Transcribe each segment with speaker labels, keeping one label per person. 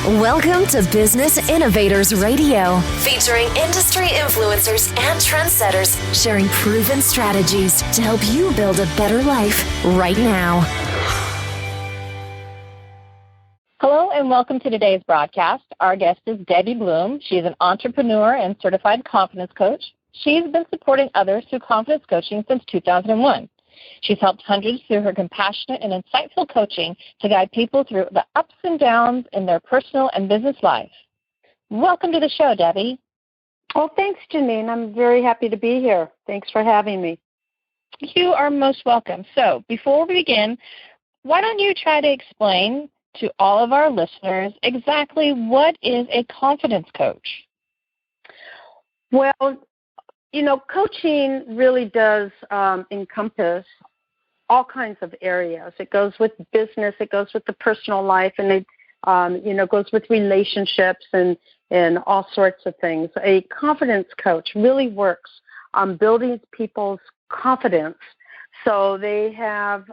Speaker 1: Welcome to Business Innovators Radio, featuring industry influencers and trendsetters sharing proven strategies to help you build a better life right now.
Speaker 2: Hello and welcome to today's broadcast. Our guest is Debe Bloom. She is an entrepreneur and certified confidence coach. She's been supporting others through confidence coaching since 2001. She's helped hundreds through her compassionate and insightful coaching to guide people through the ups and downs in their personal and business life. Welcome to the show, Debe.
Speaker 3: Oh, thanks, Janine. I'm very happy to be here. Thanks for having me.
Speaker 2: You are most welcome. So before we begin, why don't you try to explain to all of our listeners exactly what is a confidence coach?
Speaker 3: Well, coaching really does encompass all kinds of areas. It goes with business, it goes with the personal life, and it goes with relationships and all sorts of things. A confidence coach really works on building people's confidence so they have,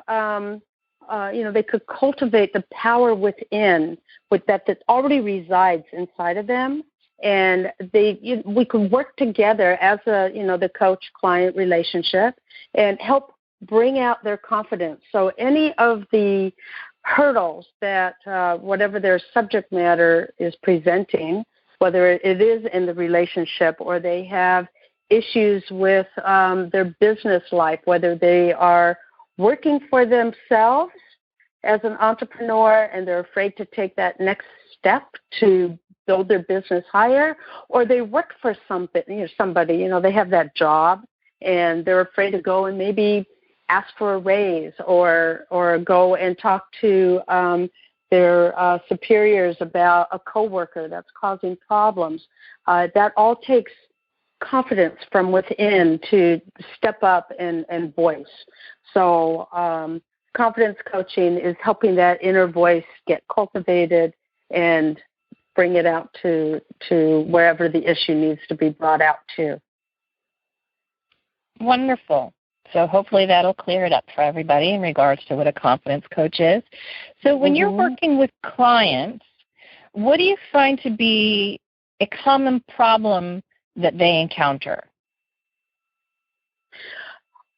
Speaker 3: they could cultivate the power within that already resides inside of them. And we can work together as the coach-client relationship and help bring out their confidence. So any of the hurdles that whatever their subject matter is presenting, whether it is in the relationship or they have issues with their business life, whether they are working for themselves as an entrepreneur and they're afraid to take that next step to build their business higher, or they work for somebody, they have that job and they're afraid to go and maybe ask for a raise or go and talk to their superiors about a coworker that's causing problems. That all takes confidence from within to step up and voice. So confidence coaching is helping that inner voice get cultivated and bring it out to wherever the issue needs to be brought out to.
Speaker 2: Wonderful. So hopefully that'll clear it up for everybody in regards to what a confidence coach is. So when you're working with clients, what do you find to be a common problem that they encounter?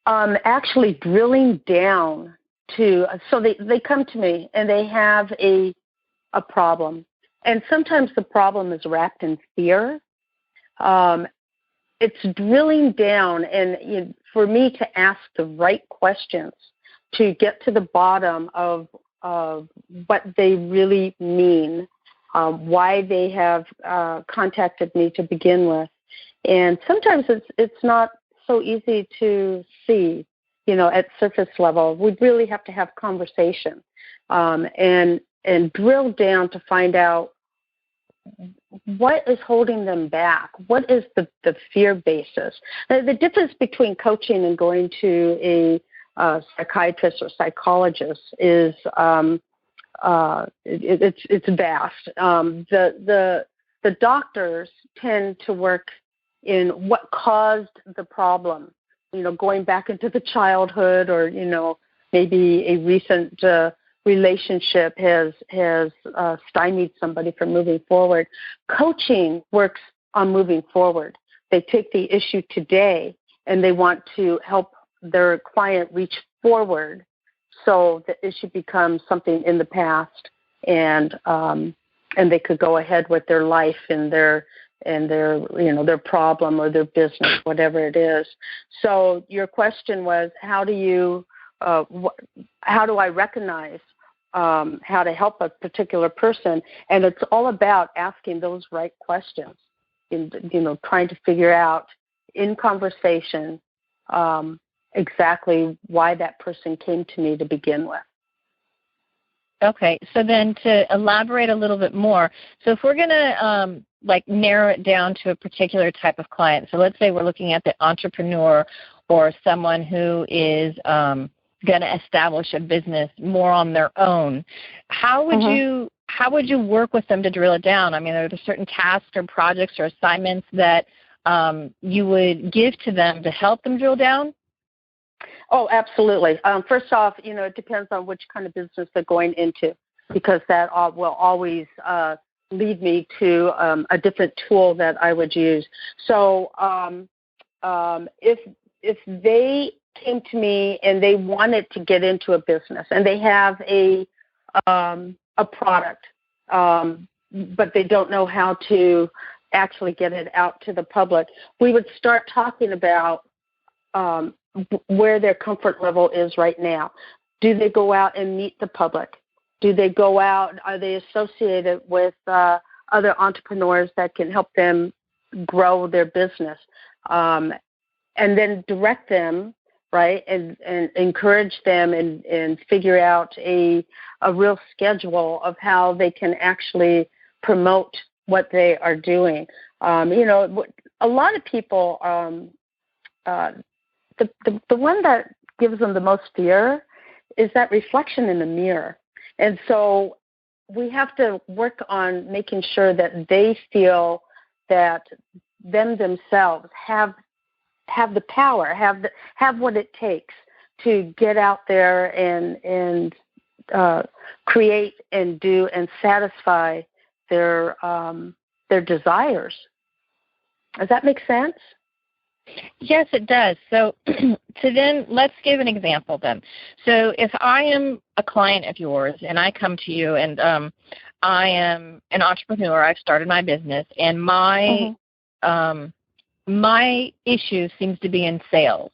Speaker 3: Actually drilling down so they come to me and they have a problem. And sometimes the problem is wrapped in fear. It's drilling down and for me to ask the right questions to get to the bottom of what they really mean, why they have contacted me to begin with. And sometimes it's not so easy to see, at surface level. We really have to have conversation and drill down to find out what is holding them back. What is the fear basis? The difference between coaching and going to a psychiatrist or psychologist is it's vast. The doctors tend to work in what caused the problem. Going back into the childhood, or maybe a recent relationship has stymied somebody from moving forward. Coaching works on moving forward. They take the issue today and they want to help their client reach forward so the issue becomes something in the past and they could go ahead with their life and their problem or their business, whatever it is. So your question was, how do I recognize how to help a particular person? And it's all about asking those right questions, trying to figure out in conversation exactly why that person came to me to begin with.
Speaker 2: Okay, so then to elaborate a little bit more, so if we're going to narrow it down to a particular type of client, so let's say we're looking at the entrepreneur or someone who is going to establish a business more on their own, how would you work with them to drill it down? I mean, are there certain tasks or projects or assignments that you would give to them to help them drill down?
Speaker 3: Oh, absolutely. First off, it depends on which kind of business they're going into, because that will always lead me to a different tool that I would use. So if they came to me and they wanted to get into a business and they have a product, but they don't know how to actually get it out to the public, we would start talking about where their comfort level is right now. Do they go out and meet the public? Do they go out? Are they associated with other entrepreneurs that can help them grow their business? And then direct them, right, and encourage them and figure out a real schedule of how they can actually promote what they are doing. A lot of people, the one that gives them the most fear is that reflection in the mirror. And so we have to work on making sure that they feel that themselves have the power, have what it takes to get out there and create and do and satisfy their desires. Does that make sense?
Speaker 2: Yes, it does. So then let's give an example then. So if I am a client of yours and I come to you and I am an entrepreneur, I've started my business, and my issue seems to be in sales.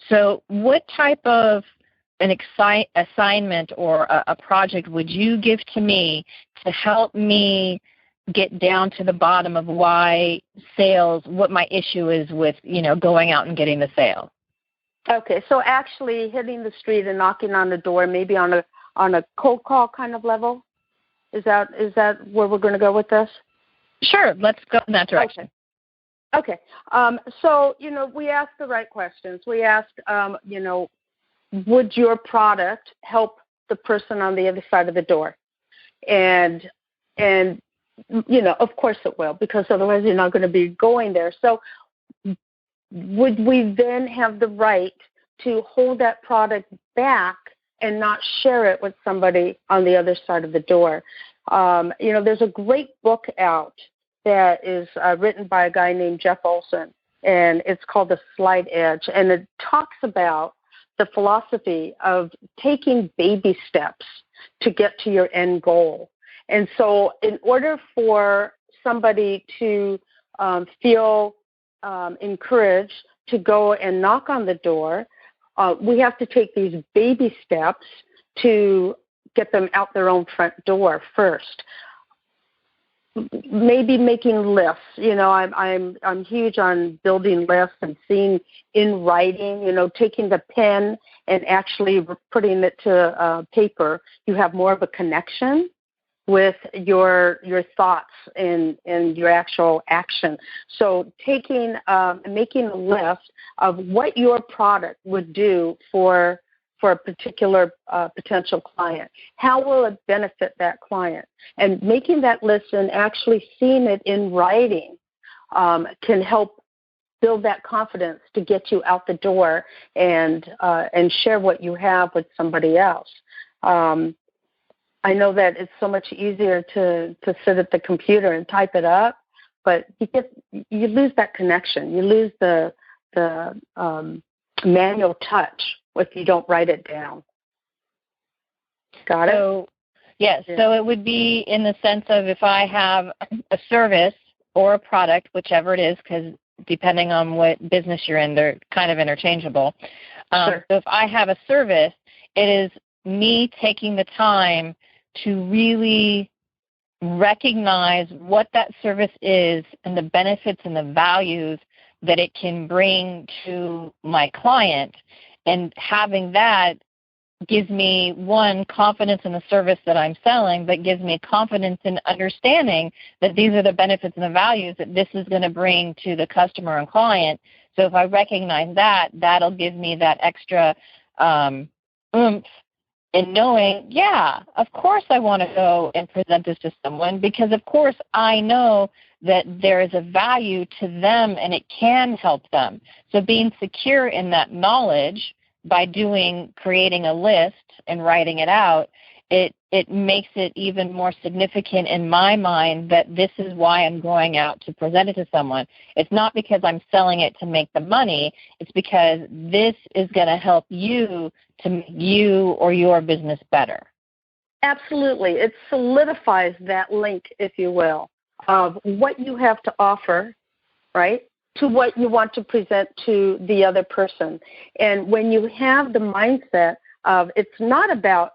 Speaker 2: So what type of an assignment or a project would you give to me to help me get down to the bottom of why sales, what my issue is with, going out and getting the sale?
Speaker 3: Okay, so actually hitting the street and knocking on the door, maybe on a cold call kind of level. Is that where we're going to go with this?
Speaker 2: Sure, let's go in that direction.
Speaker 3: Okay. So we asked the right questions. We asked, would your product help the person on the other side of the door? And of course it will, because otherwise you're not going to be going there. So would we then have the right to hold that product back and not share it with somebody on the other side of the door? There's a great book out that is written by a guy named Jeff Olson, and it's called The Slight Edge, and it talks about the philosophy of taking baby steps to get to your end goal. And so in order for somebody to feel encouraged to go and knock on the door, we have to take these baby steps to get them out their own front door first. Maybe making lists. I'm huge on building lists and seeing in writing, taking the pen and actually putting it to paper. You have more of a connection with your thoughts and your actual action. So making a list of what your product would do for a particular potential client. How will it benefit that client? And making that list and actually seeing it in writing can help build that confidence to get you out the door and share what you have with somebody else. I know that it's so much easier to sit at the computer and type it up, but you lose that connection. You lose the manual touch if you don't write it down. Got it?
Speaker 2: Yes. Yeah. So it would be in the sense of if I have a service or a product, whichever it is, because depending on what business you're in, they're kind of interchangeable. Sure. So if I have a service, it is me taking the time to really recognize what that service is and the benefits and the values that it can bring to my client. And having that gives me, one, confidence in the service that I'm selling, but gives me confidence in understanding that these are the benefits and the values that this is going to bring to the customer and client. So if I recognize that, that'll give me that extra oomph in knowing, yeah, of course I want to go and present this to someone, because of course I know that there is a value to them and it can help them. So being secure in that knowledge by creating a list and writing it out, it it makes it even more significant in my mind that this is why I'm going out to present it to someone. It's not because I'm selling it to make the money. It's because this is going to help you to make you or your business better.
Speaker 3: Absolutely. It solidifies that link, if you will, of what you have to offer, right, to what you want to present to the other person. And when you have the mindset of it's not about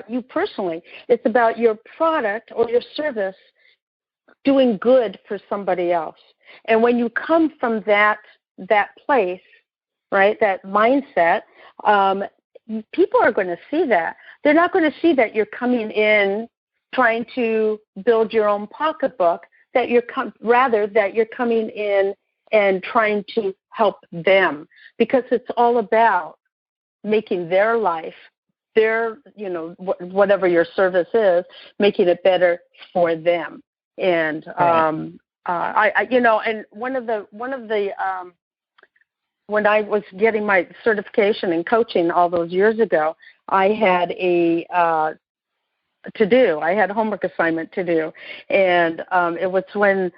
Speaker 3: you personally, it's about your product or your service doing good for somebody else. And when you come from that place, right, that mindset, people are going to see that. They're not going to see that you're coming in trying to build your own pocketbook, that rather that you're coming in and trying to help them, because it's all about making their life, their, whatever your service is, making it better for them. And
Speaker 2: right.
Speaker 3: and one of the when I was getting my certification in coaching all those years ago, I had a homework assignment to do, and it was when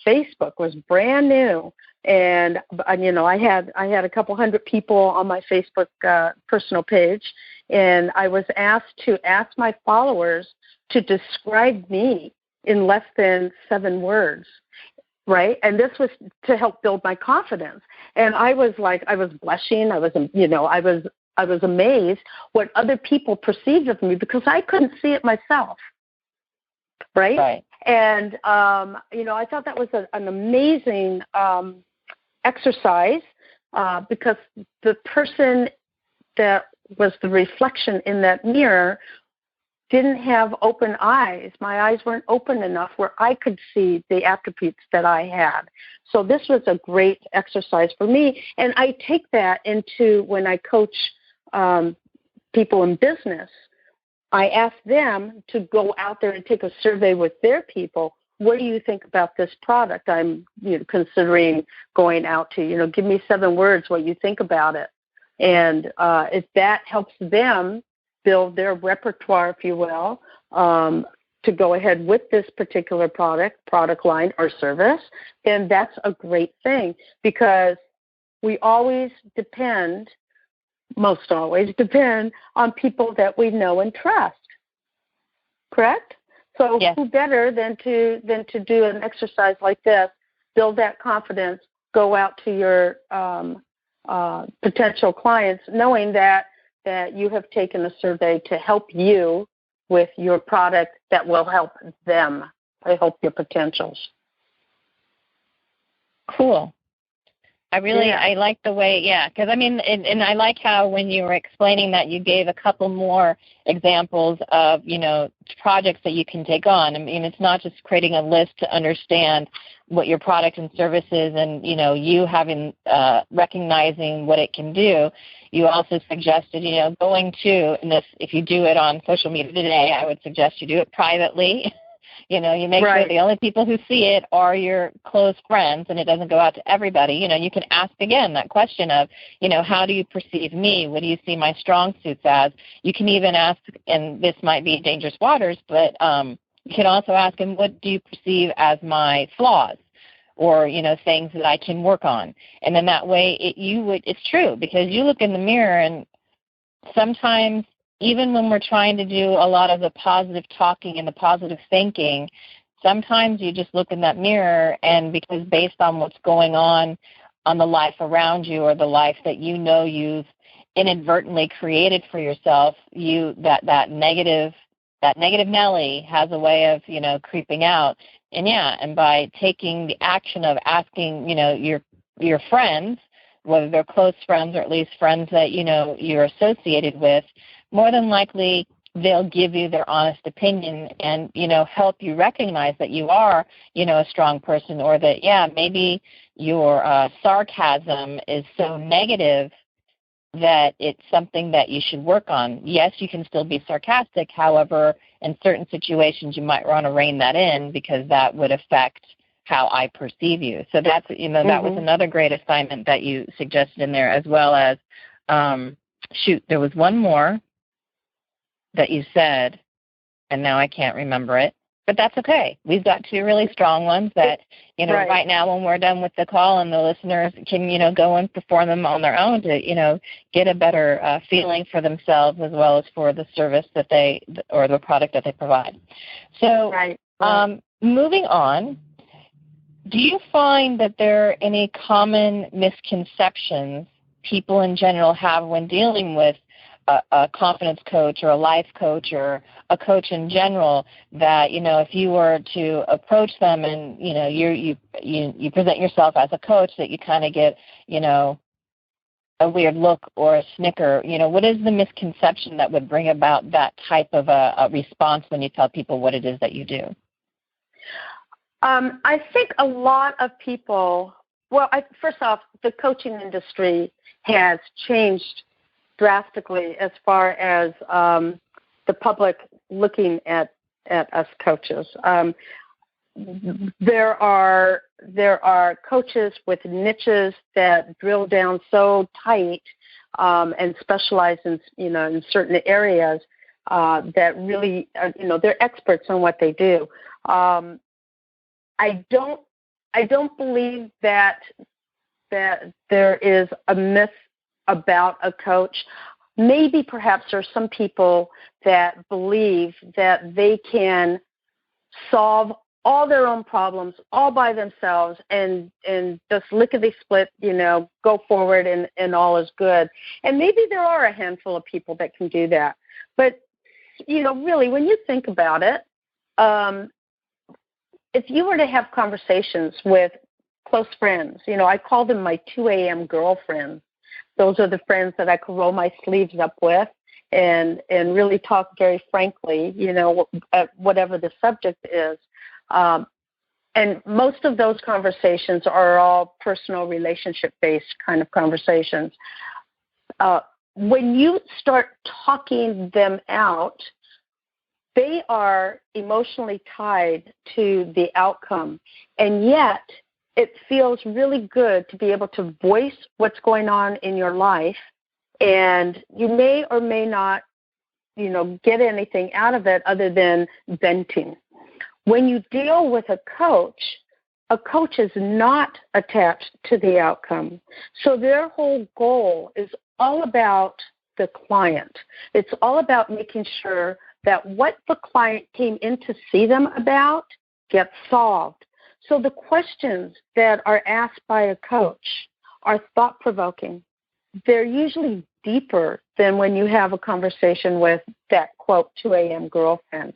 Speaker 3: Facebook was brand new, and I had a couple hundred people on my Facebook personal page, and I was asked to ask my followers to describe me in less than 7 words. Right, and this was to help build my confidence, and I was blushing. I was amazed what other people perceived of me because I couldn't see it myself. Right. And I thought that was an amazing exercise because the person that was the reflection in that mirror didn't have open eyes. My eyes weren't open enough where I could see the attributes that I had. So this was a great exercise for me. And I take that into when I coach people in business. I ask them to go out there and take a survey with their people. What do you think about this product I'm considering going out to? Give me 7 words what you think about it. And if that helps them build their repertoire, if you will, to go ahead with this particular product line or service, then that's a great thing, because we most always depend on people that we know and trust. Correct? So
Speaker 2: yes.
Speaker 3: Who better than to do an exercise like this, build that confidence, go out to your potential clients knowing that you have taken a survey to help you with your product that will help them, help your potentials.
Speaker 2: Cool. I like the way, because and I like how when you were explaining that you gave a couple more examples of, projects that you can take on. I mean, it's not just creating a list to understand what your product and service is and, you having, recognizing what it can do. You also suggested, going to, and this, if you do it on social media today, I would suggest you do it privately. You make
Speaker 3: right.
Speaker 2: sure the only people who see it are your close friends, and it doesn't go out to everybody. You can ask again that question of, how do you perceive me? What do you see my strong suits as? You can even ask, and this might be dangerous waters, but you can also ask him, what do you perceive as my flaws? Or, things that I can work on. And then that way it's true, because you look in the mirror and sometimes, even when we're trying to do a lot of the positive talking and the positive thinking, sometimes you just look in that mirror, and because based on what's going on the life around you or the life that you've inadvertently created for yourself, that negative Nelly has a way of, creeping out. And by taking the action of asking, your friends, whether they're close friends or at least friends that, you're associated with, more than likely they'll give you their honest opinion and, help you recognize that you are, a strong person, or that, maybe your sarcasm is so negative that it's something that you should work on. Yes, you can still be sarcastic. However, in certain situations, you might want to rein that in because that would affect how I perceive you. So that's, that was another great assignment that you suggested in there, as well as, there was one more that you said, and now I can't remember it. But that's okay. We've got two really strong ones that, right now when we're done with the call and the listeners can, go and perform them on their own to, get a better feeling for themselves as well as for the service that or the product that they provide. So moving on, do you find that there are any common misconceptions people in general have when dealing with a confidence coach or a life coach or a coach in general that, if you were to approach them and, you present yourself as a coach that you kind of get, a weird look or a snicker, what is the misconception that would bring about that type of a response when you tell people what it is that you do?
Speaker 3: I think a lot of people, first off, the coaching industry has changed drastically as far as the public looking at us coaches. There are coaches with niches that drill down so tight and specialize in in certain areas that really they're experts on what they do. I don't believe that there is a myth about a coach. Maybe perhaps there's some people that believe that they can solve all their own problems all by themselves and just lickety-split, go forward and all is good. And maybe there are a handful of people that can do that. But, really, when you think about it, if you were to have conversations with close friends, I call them my 2 a.m. girlfriends. Those are the friends that I could roll my sleeves up with and really talk very frankly, whatever the subject is. And most of those conversations are all personal relationship-based kind of conversations. When you start talking them out, they are emotionally tied to the outcome, and yet it feels really good to be able to voice what's going on in your life, and you may or may not, get anything out of it other than venting. When you deal with a coach is not attached to the outcome. So their whole goal is all about the client. It's all about making sure that what the client came in to see them about gets solved. So the questions that are asked by a coach are thought-provoking. They're usually deeper than when you have a conversation with that, quote, 2 a.m. girlfriend.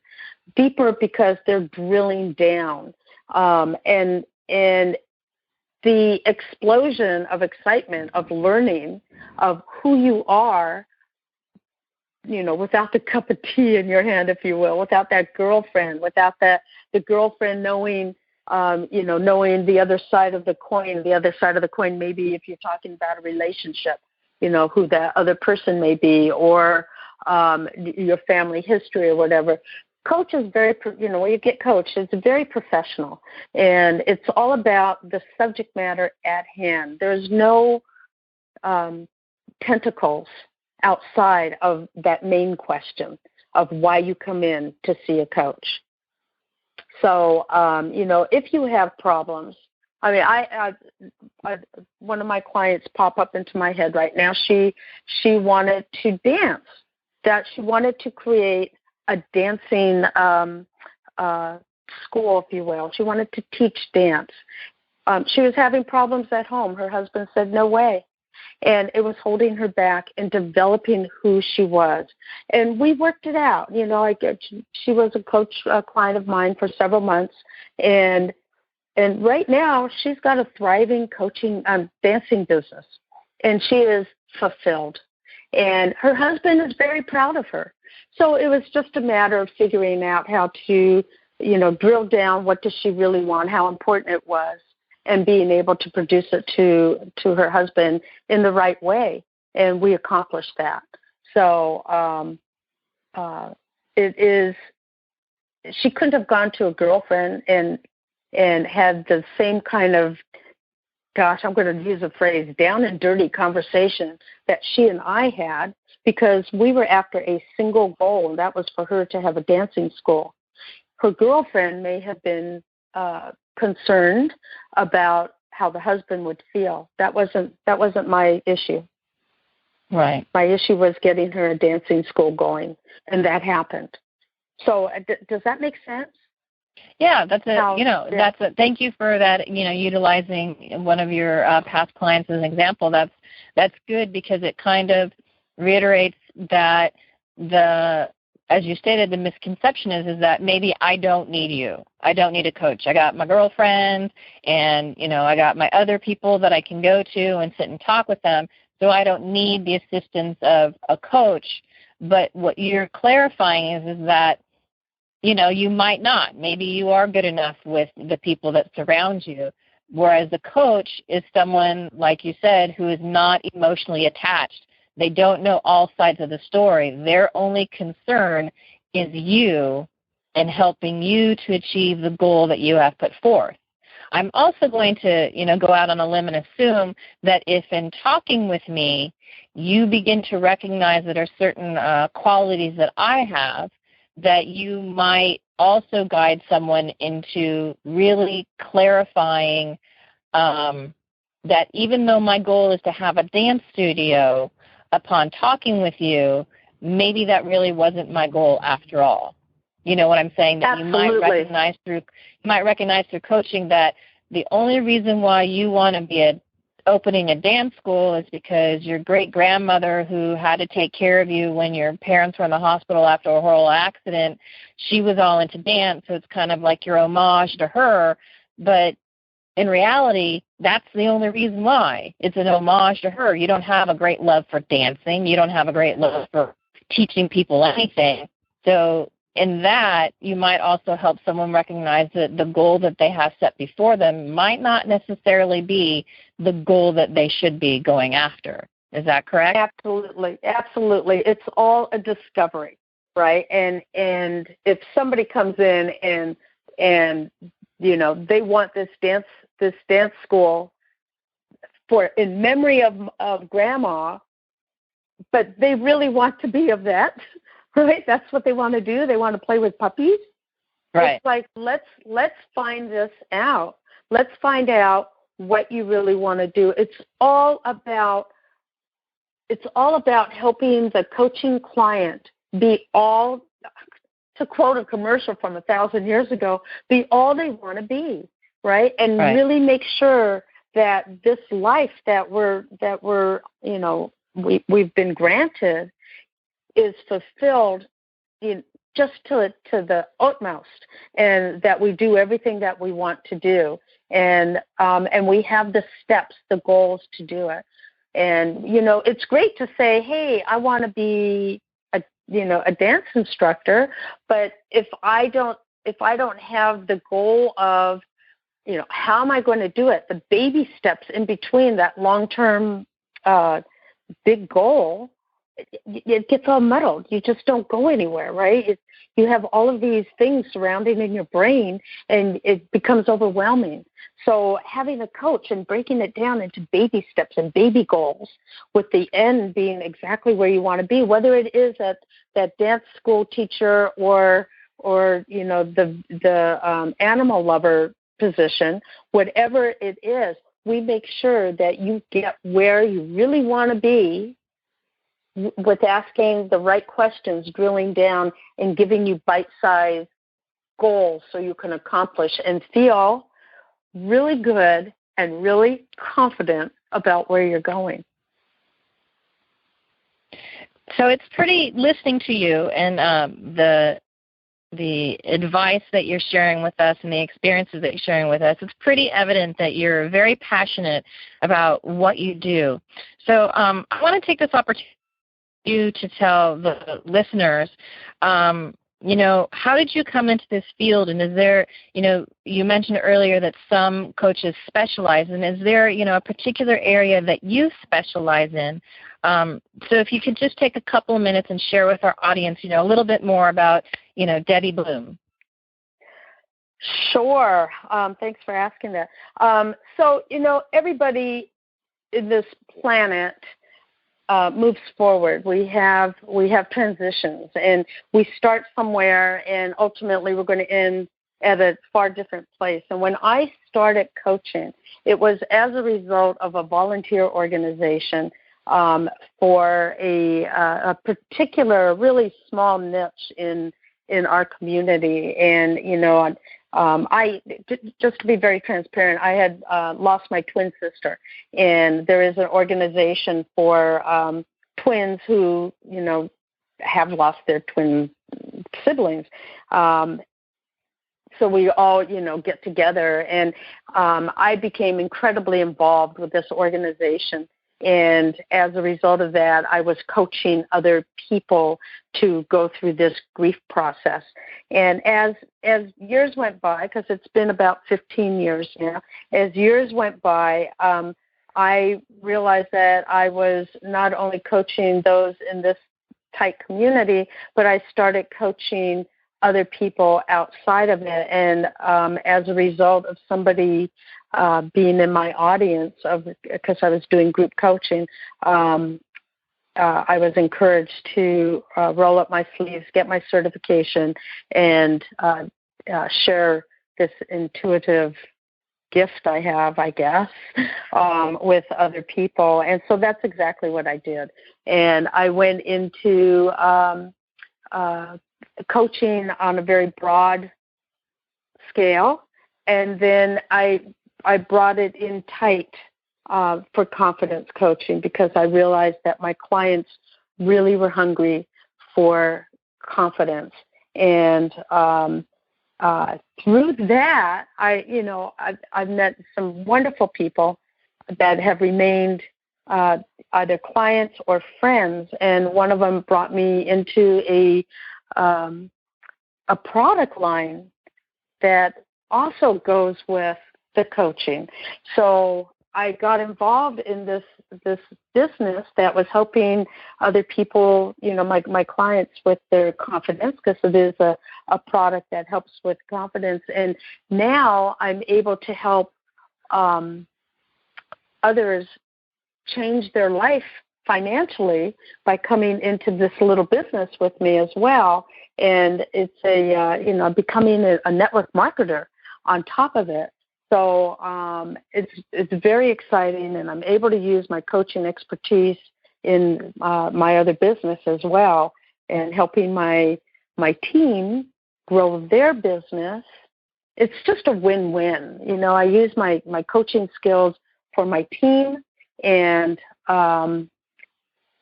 Speaker 3: Deeper because they're drilling down. And the explosion of excitement, of learning, of who you are, without the cup of tea in your hand, if you will, without that girlfriend, without the girlfriend knowing, knowing the other side of the coin. The other side of the coin, maybe if you're talking about a relationship, who that other person may be, or your family history or whatever. Coach is very, when you get coached, it's very professional, and it's all about the subject matter at hand. There's no tentacles outside of that main question of why you come in to see a coach. So, if you have problems, I one of my clients pop up into my head right now. She wanted to dance. That she wanted to create a dancing school, if you will. She wanted to teach dance. She was having problems at home. Her husband said, no way. And it was holding her back in developing who she was. And we worked it out. She was a coach client of mine for several months. And right now, she's got a thriving coaching dancing business. And she is fulfilled. And her husband is very proud of her. So it was just a matter of figuring out how to, drill down what does she really want, how important it was, and being able to produce it to her husband in the right way. And we accomplished that. So she couldn't have gone to a girlfriend and had the same kind of, I'm going to use a phrase, down and dirty conversation that she and I had, because we were after a single goal, and that was for her to have a dancing school. Her girlfriend may have been concerned about how the husband would feel. That wasn't my issue.
Speaker 2: Right.
Speaker 3: My issue was getting her a dancing school going, and that happened. So does that make sense?
Speaker 2: Yeah, thank you for that, utilizing one of your past clients as an example. That's good, because it kind of reiterates that as you stated, the misconception is that maybe I don't need you. I don't need a coach. I got my girlfriend, and, I got my other people that I can go to and sit and talk with them, so I don't need the assistance of a coach. But what you're clarifying is that, you might not. Maybe you are good enough with the people that surround you, whereas the coach is someone, like you said, who is not emotionally attached. They don't know all sides of the story. Their only concern is you and helping you to achieve the goal that you have put forth. I'm also going to, go out on a limb and assume that if in talking with me, you begin to recognize that there are certain qualities that I have, that you might also guide someone into really clarifying that even though my goal is to have a dance studio, upon talking with you, maybe that really wasn't my goal after all. You know what I'm saying? That
Speaker 3: Absolutely.
Speaker 2: you might recognize through coaching that the only reason why you want to be opening a dance school is because your great-grandmother, who had to take care of you when your parents were in the hospital after a horrible accident, she was all into dance, so it's kind of like your homage to her. But in reality, that's the only reason why. It's an homage to her. You don't have a great love for dancing. You don't have a great love for teaching people anything. So in that, you might also help someone recognize that the goal that they have set before them might not necessarily be the goal that they should be going after. Is that correct?
Speaker 3: Absolutely. Absolutely. It's all a discovery, right? And if somebody comes in and they want this dance school in memory of grandma, but they really want to be a vet, right? That's what they want to do. They want to play with puppies.
Speaker 2: Right.
Speaker 3: It's like, let's find this out. Let's find out what you really want to do. It's all about helping the coaching client be all, to quote a commercial from 1,000 years ago, be all they want to be, right? And really make sure that this life that we've been granted is fulfilled just to the utmost, and that we do everything that we want to do, and we have the steps, the goals to do it. And it's great to say, hey, I want to be a dance instructor, but if I don't have the goal of how am I going to do it, the baby steps in between that long-term big goal, it gets all muddled. You just don't go anywhere, right? You have all of these things surrounding in your brain, and it becomes overwhelming. So having a coach and breaking it down into baby steps and baby goals, with the end being exactly where you want to be, whether it is at that dance school teacher or the animal lover position, whatever it is, we make sure that you get where you really want to be with asking the right questions, drilling down, and giving you bite-sized goals so you can accomplish and feel really good and really confident about where you're going.
Speaker 2: So it's pretty, listening to you and the advice that you're sharing with us and the experiences that you're sharing with us, it's pretty evident that you're very passionate about what you do. So I want to take this opportunity to tell the listeners, how did you come into this field? And is there, you mentioned earlier that some coaches specialize, and is there, a particular area that you specialize in? So if you could just take a couple of minutes and share with our audience, a little bit more about, Debe Bloom.
Speaker 3: Sure. Thanks for asking that. So, everybody in this planet moves forward. We have transitions, and we start somewhere, and ultimately we're going to end at a far different place. And when I started coaching, it was as a result of a volunteer organization for a particular, really small niche in our community. And I just to be very transparent, I had lost my twin sister, and there is an organization for twins who have lost their twin siblings. So we all, get together, and I became incredibly involved with this organization. And as a result of that, I was coaching other people to go through this grief process. And as years went by, because it's been about 15 years now, as years went by, I realized that I was not only coaching those in this tight community, but I started coaching other people outside of it. And as a result of somebody being in my audience, because I was doing group coaching, I was encouraged to roll up my sleeves, get my certification, and share this intuitive gift I have, I guess, with other people. And so that's exactly what I did. And I went into coaching on a very broad scale, and then I brought it in tight for confidence coaching, because I realized that my clients really were hungry for confidence. And through that, I've met some wonderful people that have remained either clients or friends, and one of them brought me into a product line that also goes with the coaching. So I got involved in this business that was helping other people, my clients, with their confidence, because it is a product that helps with confidence. And now I'm able to help others change their life financially by coming into this little business with me as well. And it's becoming a network marketer on top of it. So it's very exciting, and I'm able to use my coaching expertise in my other business as well, and helping my team grow their business. It's just a win-win. I use my coaching skills for my team, and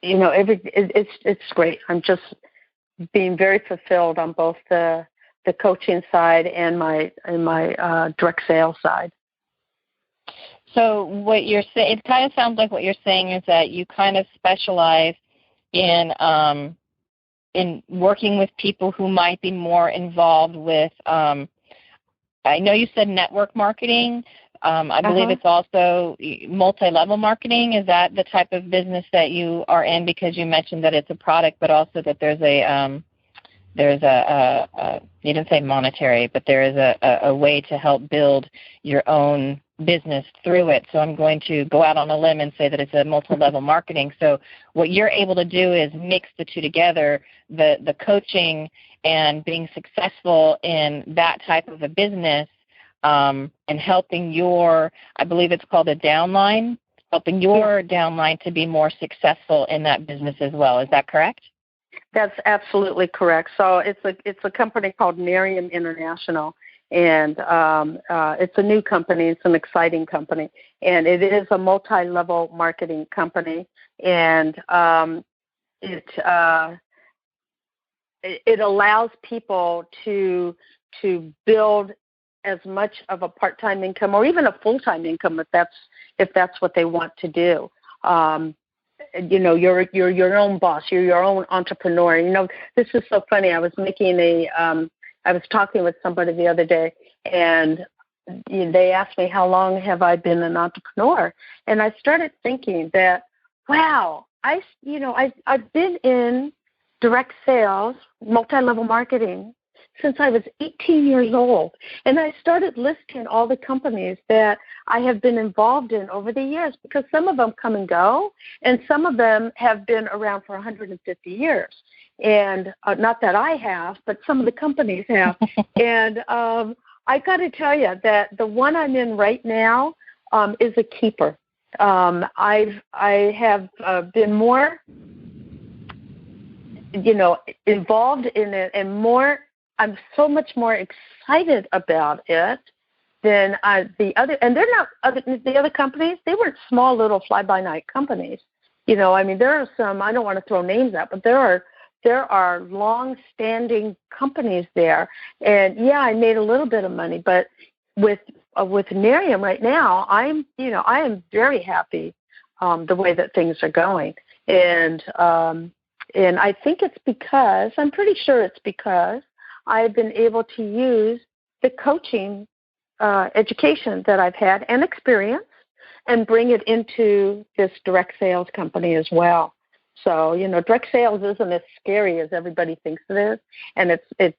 Speaker 3: it's great. I'm just being very fulfilled on both the coaching side and my direct sales side.
Speaker 2: So what you're saying, it kind of sounds like what you're saying is that you kind of specialize in working with people who might be more involved with, I know you said network marketing. I believe it's also multi-level marketing. Is that the type of business that you are in? Because you mentioned that it's a product, but also that there's you didn't say monetary, but there is a way to help build your own business through it. So I'm going to go out on a limb and say that it's a multi-level marketing. So what you're able to do is mix the two together, the coaching and being successful in that type of a business, and helping I believe it's called a downline, helping your downline to be more successful in that business as well. Is that correct?
Speaker 3: That's absolutely correct. So it's a company called Miriam International, and it's a new company. It's an exciting company, and it is a multi-level marketing company, and it allows people to build as much of a part-time income or even a full-time income if that's what they want to do. You're your own boss. You're your own entrepreneur. This is so funny. I was talking with somebody the other day, and they asked me, how long have I been an entrepreneur? And I started thinking that, wow, I've been in direct sales, multi-level marketing since I was 18 years old. And I started listing all the companies that I have been involved in over the years, because some of them come and go, and some of them have been around for 150 years. And not that I have, but some of the companies have. And I got to tell you that the one I'm in right now is a keeper. I have been more, involved in it, and more. I'm so much more excited about it than the other. And they're not the other companies. They weren't small little fly-by-night companies. There are some. I don't want to throw names out, but there are long-standing companies there. And yeah, I made a little bit of money, but with Nerium right now, I am very happy the way that things are going. And I think it's because, I'm pretty sure it's because I've been able to use the coaching education that I've had and experience and bring it into this direct sales company as well. So, direct sales isn't as scary as everybody thinks it is, and it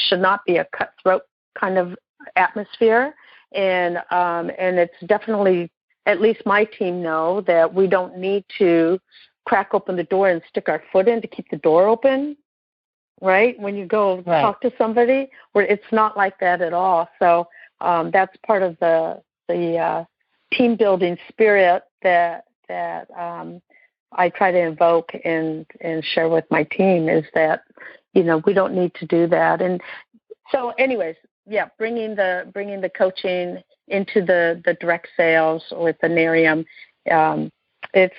Speaker 3: should not be a cutthroat kind of atmosphere. And it's definitely, at least my team know that we don't need to crack open the door and stick our foot in to keep the door open, right? When you go talk to somebody, where it's not like that at all. So that's part of the team building spirit that I try to invoke and share with my team, is that, we don't need to do that. And so anyways, yeah, bringing the coaching into the direct sales with the Nerium, it's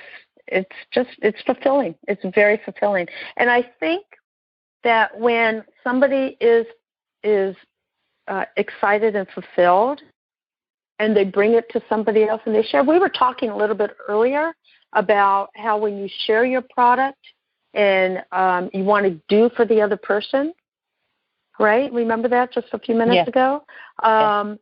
Speaker 3: fulfilling. It's very fulfilling. And I think that when somebody is excited and fulfilled, and they bring it to somebody else and they share. We were talking a little bit earlier about how when you share your product and you want to do for the other person, right? Remember that just a few minutes ago? The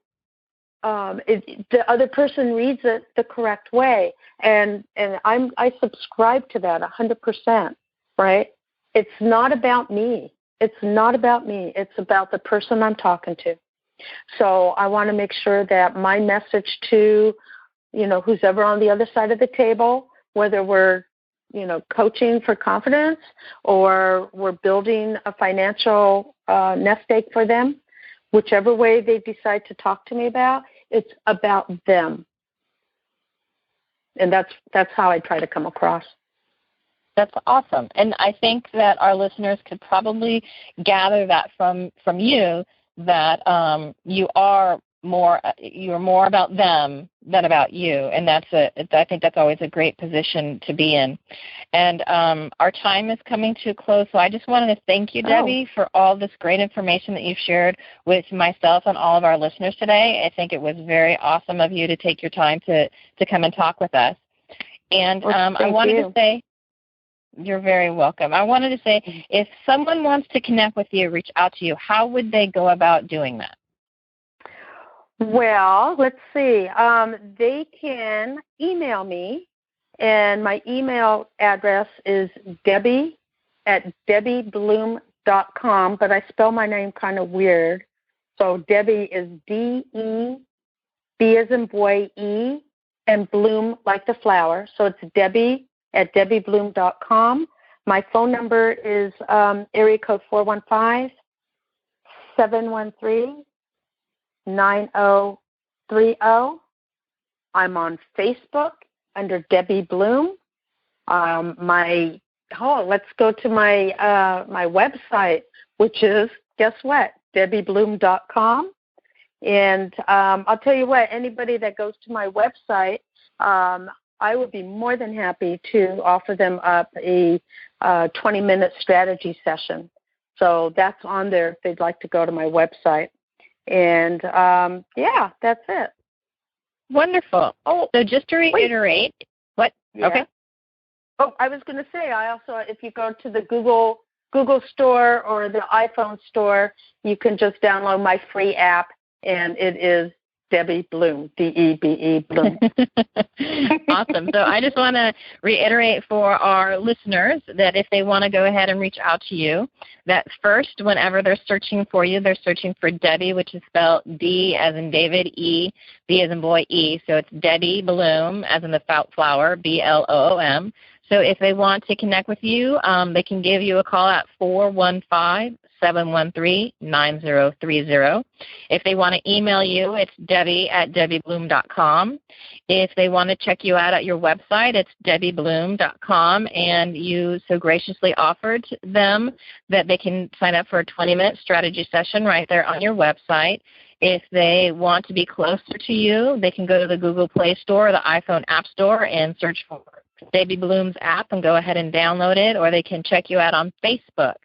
Speaker 3: other person reads it the correct way, and I subscribe to that 100%, right? It's not about me. It's not about me. It's about the person I'm talking to. So I want to make sure that my message to, who's ever on the other side of the table, whether we're, coaching for confidence or we're building a financial nest egg for them, whichever way they decide to talk to me about, it's about them. And that's how I try to come across.
Speaker 2: That's awesome. And I think that our listeners could probably gather that from you, that you're more about them than about you, and I think that's always a great position to be in. And our time is coming to a close, so I just wanted to thank you, Debbie, for all this great information that you've shared with myself and all of our listeners today. I think it was very awesome of you to take your time to come and talk with us. And I wanted to say, you're very welcome. I wanted to say, if someone wants to connect with you, reach out to you, how would they go about doing that?
Speaker 3: Well, let's see. They can email me, and my email address is Debbie@DebeBloom.com, but I spell my name kind of weird. So Debbie is D-E, B as in boy, E, and Bloom like the flower. So it's Debbie@DebeBloom.com. My phone number is area code 415-713-9030. I'm on Facebook under Debbie Bloom. Let's go to my my website, which is, guess what, DebeBloom.com. And I'll tell you what, anybody that goes to my website, I would be more than happy to offer them up a 20-minute strategy session. So that's on there if they'd like to go to my website. And, that's it.
Speaker 2: Wonderful. Oh, so just to reiterate, what? Yeah. Okay.
Speaker 3: Oh, I was going to say, I also, if you go to the Google store or the iPhone store, you can just download my free app, and it is Debe Bloom, Debe Bloom.
Speaker 2: Awesome. So I just want to reiterate for our listeners that if they want to go ahead and reach out to you, that first, whenever they're searching for you, they're searching for Debbie, which is spelled D as in David, E, B as in boy, E. So it's Debe Bloom as in the flower, Bloom. So if they want to connect with you, they can give you a call at 415-713-9030. If they want to email you, it's debbie@debebloom.com. If they want to check you out at your website, it's debebloom.com, and you so graciously offered them that they can sign up for a 20-minute strategy session right there on your website. If they want to be closer to you, they can go to the Google Play Store or the iPhone App Store and search for Debe Bloom's app and go ahead and download it, or they can check you out on Facebook.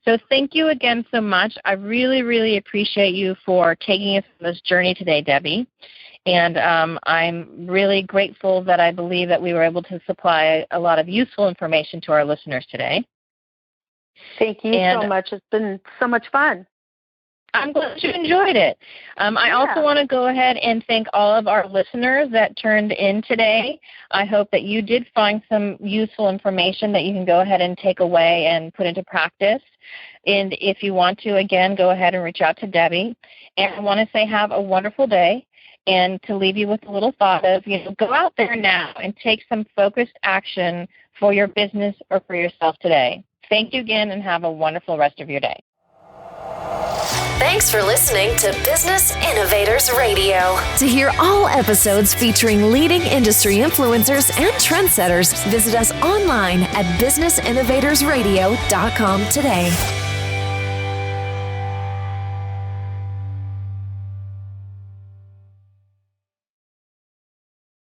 Speaker 2: So thank you again so much. I really, really appreciate you for taking us on this journey today, Debbie. And I'm really grateful that I believe that we were able to supply a lot of useful information to our listeners today.
Speaker 3: Thank you so much. It's been so much fun.
Speaker 2: I'm glad you enjoyed it. I also want to go ahead and thank all of our listeners that turned in today. I hope that you did find some useful information that you can go ahead and take away and put into practice. And if you want to, again, go ahead and reach out to Debbie. And I want to say have a wonderful day, and to leave you with a little thought of, go out there now and take some focused action for your business or for yourself today. Thank you again, and have a wonderful rest of your day.
Speaker 1: Thanks for listening to Business Innovators Radio. To hear all episodes featuring leading industry influencers and trendsetters, visit us online at businessinnovatorsradio.com today.